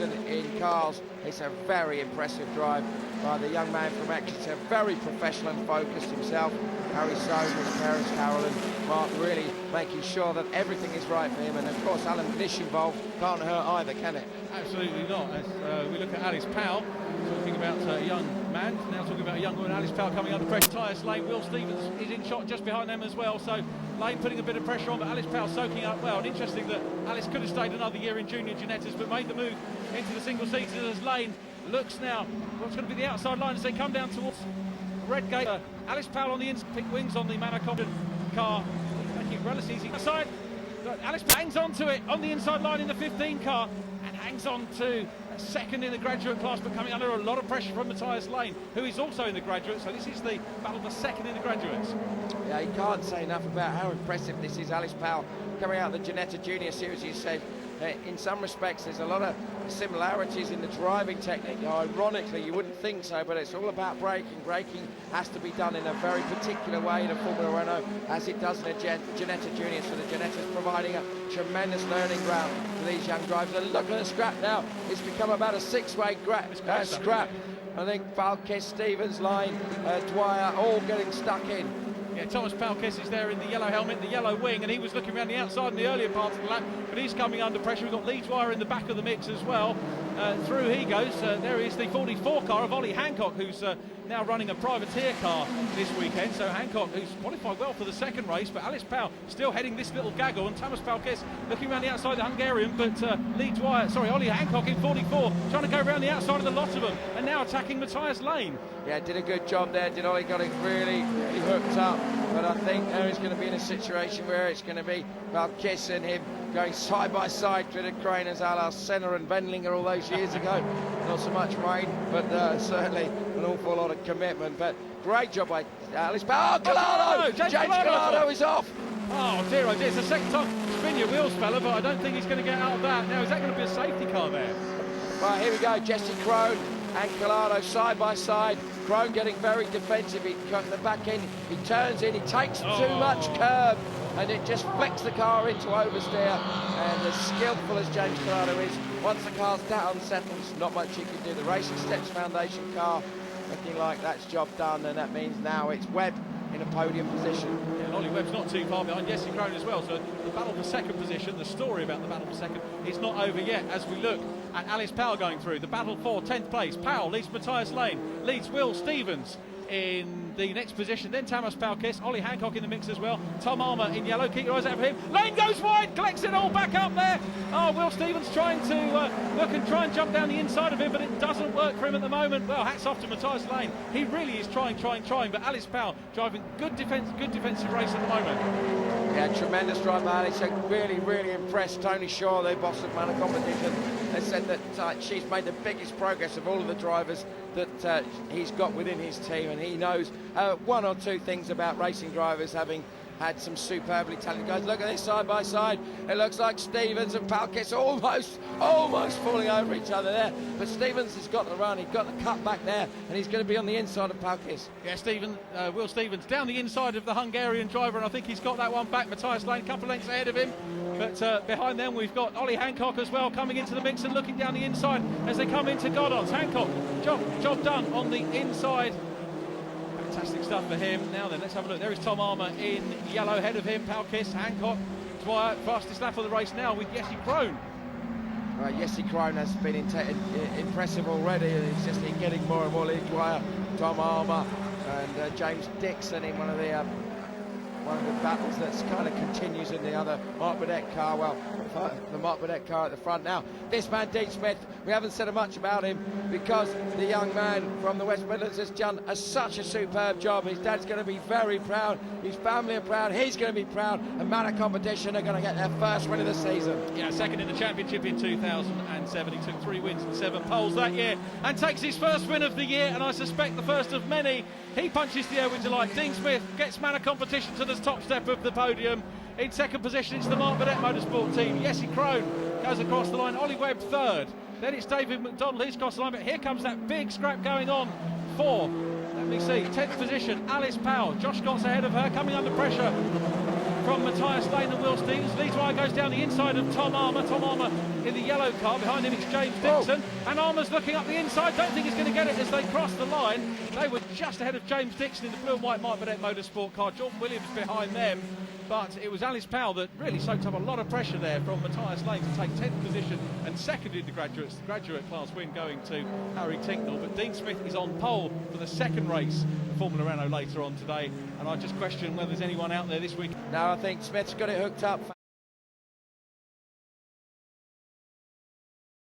in cars. It's a very impressive drive by the young man from Exeter, very professional and focused himself. Harry Soane, his parents Carol and Mark, really making sure that everything is right for him, and of course Alan Nish involved can't hurt either, can it? Absolutely not. As we look at Alice Powell, talking about a young man, now talking about a young woman. Alice Powell coming under pressure. Tyres Lane, Will Stevens is in shot just behind them as well, so Lane putting a bit of pressure on, but Alice Powell soaking up well. And interesting that Alice could have stayed another year in junior Ginettas, but made the move into the single seaters as Lane looks now what's going to be the outside line as they come down towards Redgate. Alice Powell on the pick wings on the Manor-Compton car, making it relatively easy. Side, Alice hangs on to it on the inside line in the 15 car and hangs on to second in the graduate class, but coming under a lot of pressure from Matthias Lane, who is also in the graduate, so this is the battle for second in the graduates. Yeah, you can't say enough about how impressive this is. Alice Powell coming out of the Ginetta Junior Series, you said. In some respects, there's a lot of similarities in the driving technique. Ironically, you wouldn't think so, but it's all about braking. Braking has to be done in a very particular way in a Formula Renault, as it does in a Ginetta Junior. So the Ginetta's providing a tremendous learning ground for these young drivers. And look at the scrap now. It's become about a six-way scrap. I think Falkes, Stevens, Line, Dwyer, all getting stuck in. Yeah, Thomas Palkes is there in the yellow helmet, the yellow wing, and he was looking around the outside in the earlier parts of the lap, but he's coming under pressure. We've got Lee Dwyer in the back of the mix as well. Through he goes. There is the 44 car of Ollie Hancock, who's now running a privateer car this weekend. So Hancock, who's qualified well for the second race, but Alice Powell still heading this little gaggle, and Thomas Palkes looking around the outside, the Hungarian, but Ollie Hancock in 44, trying to go around the outside of the lot of them, and now attacking Matthias Lane. Yeah, did a good job there. Did Ollie, got it really hooked up. But I think now he's going to be in a situation where it's going to be Valkis and him going side by side through the Craners, a la Senna and Wendlinger all those years ago. Not so much rain, but certainly an awful lot of commitment. But great job by Alice Powell. Oh, Collado! James Collado is off! Oh dear, it's the second time. Spin your wheels, fella, but I don't think he's going to get out of that. Now, is that going to be a safety car there? Right, here we go. Jesse Crone and Collado side by side. Crone getting very defensive. He cut the back end, he turns in, he takes too much curb, and it just flicks the car into oversteer. And as skillful as James Collado is, once the car's down settled, not much he can do. The Racing Steps Foundation car looking like that's job done, and that means now it's Webb in a podium position. Yeah, Ollie Webb's not too far behind Jesse Crone as well, so the battle for second position, the story about the battle for second is not over yet as we look at Alice Powell going through. The battle for 10th place. Powell leads Matthias Lane, leads Will Stevens in the next position, then Thomas Palkes, Ollie Hancock in the mix as well, Tom Armour in yellow, keep your eyes out for him. Lane goes wide, collects it all back up there. Oh, Will Stevens trying to look and try and jump down the inside of him, but it doesn't work for him at the moment. Well, hats off to Matthias Lane. He really is trying, but Alice Powell driving good defensive race at the moment. Yeah, tremendous drive by Alice. Really impressed. Tony Shaw, the boss of Manor Competition, has said that she's made the biggest progress of all of the drivers that he's got within his team, and he knows one or two things about racing drivers, having had some superbly talented guys. Look at this side by side. It looks like Stevens and Palkes almost falling over each other there. But Stevens has got the run. He's got the cut back there, and he's going to be on the inside of Palkes. Yeah, Will Stevens down the inside of the Hungarian driver, and I think he's got that one back. Matthias Lane, a couple of lengths ahead of him. But behind them we've got Ollie Hancock as well coming into the mix and looking down the inside as they come into Goddard's. Hancock, job done on the inside. Fantastic stuff for him. Now then, let's have a look. There is Tom Armour in yellow ahead of him. Palkes, Hancock, Dwyer, fastest lap of the race now with Jesse Crone. Jesse Crone has been impressive already. It's just getting more and more. Lee Dwyer, Tom Armour, and James Dixon in one of the battles that's kind of continues in the other Mark Burdett car. Well, the Mark Burdett car at the front now. This man, Dean Smith, we haven't said much about him because the young man from the West Midlands has done such a superb job. His dad's going to be very proud, his family are proud, he's going to be proud, and Manor Competition are going to get their first win of the season. Yeah, second in the championship in 2007. He took 3 wins and 7 poles that year and takes his first win of the year, and I suspect the first of many. He punches the air with delight. Dean Smith gets Manor Competition to the top step of the podium. In second position, it's the Mark Burdett Motorsport team. Jesse Crone goes across the line. Ollie Webb third. Then it's David McDonald. He's across the line, but here comes that big scrap going on for, let me see, 10th position, Alice Powell. Josh Scott's ahead of her, coming under pressure from Matthias Lane and Will Stevens. Leeds Wire goes down the inside of Tom Armour. Tom Armour in the yellow car. Behind him it's James Dixon. And Armour's looking up the inside. Don't think he's going to get it as they cross the line. They were just ahead of James Dixon in the blue and white Mark Burnett Motorsport car. Jordan Williams behind them. But it was Alice Powell that really soaked up a lot of pressure there from Matthias Lane to take 10th position and second in the graduates. The graduate class win going to Harry Tinknell. But Dean Smith is on pole for the second race for Formula Renault later on today. And I just question whether there's anyone out there this week. No, I think Smith's got it hooked up.